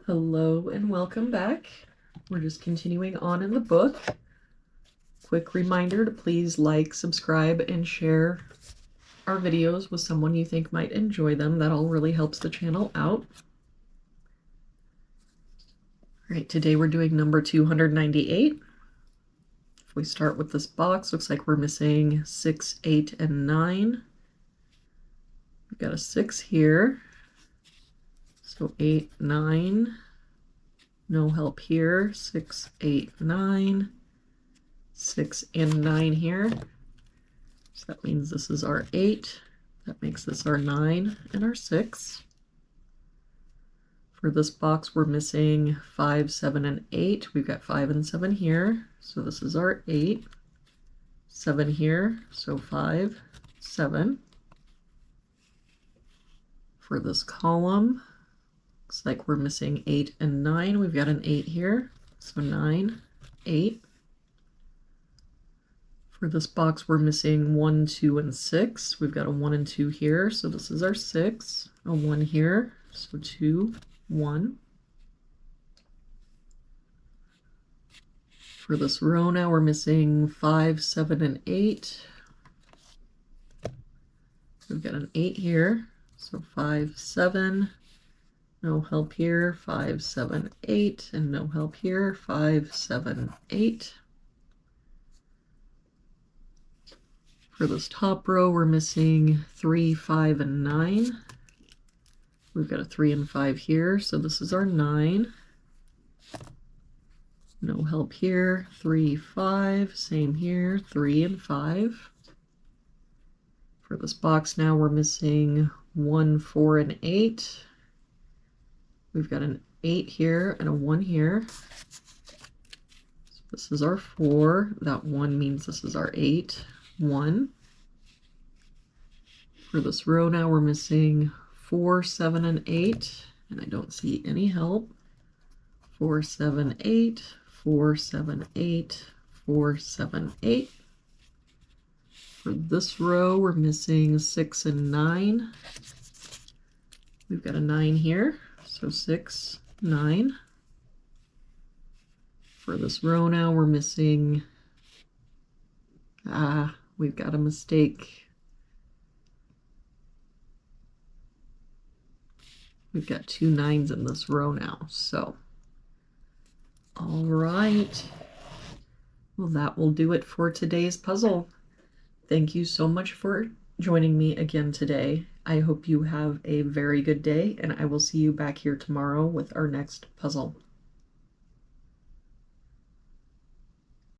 Hello and welcome back. We're just continuing on in the book. Quick reminder to please like, subscribe, and share our videos with someone you think might enjoy them. That all really helps the channel out. All right, today we're doing number 298. If we start with this box, looks like we're missing 6, 8, and 9. We've got a 6 here. So 8, 9. No help here. 6, 8, 9. 6 and 9 here. So that means this is our 8. That makes this our 9 and our 6. For this box, we're missing 5, 7, and 8. We've got 5 and 7 here. So this is our 8. 7 here. So 5, 7. For this column, looks like we're missing 8 and 9. We've got an 8 here. So 9, 8. For this box, we're missing 1, 2, and 6. We've got a 1 and 2 here. So this is our 6. A 1 here. So 2, 1. For this row now, we're missing 5, 7, and 8. We've got an 8 here. So 5, 7. No help here. 5, 7, 8. And no help here. 5, 7, 8. For this top row, we're missing 3, 5, and 9. We've got a 3 and 5 here, so this is our 9. No help here. 3, 5. Same here. 3 and 5. For this box now, we're missing 1, 4, and 8. We've got an 8 here and a 1 here. So this is our 4. That 1 means this is our 8. 1. For this row now, we're missing 4, 7, and 8, and I don't see any help. 4, 7, 8, 4, 7, 8, 4, 7, 8. For this row, we're missing 6 and 9. We've got a 9 here, so 6, 9. For this row now, we're missing, we've got a mistake. We've got 2 9s in this row now, so. All right. Well, that will do it for today's puzzle. Thank you so much for joining me again today. I hope you have a very good day, and I will see you back here tomorrow with our next puzzle.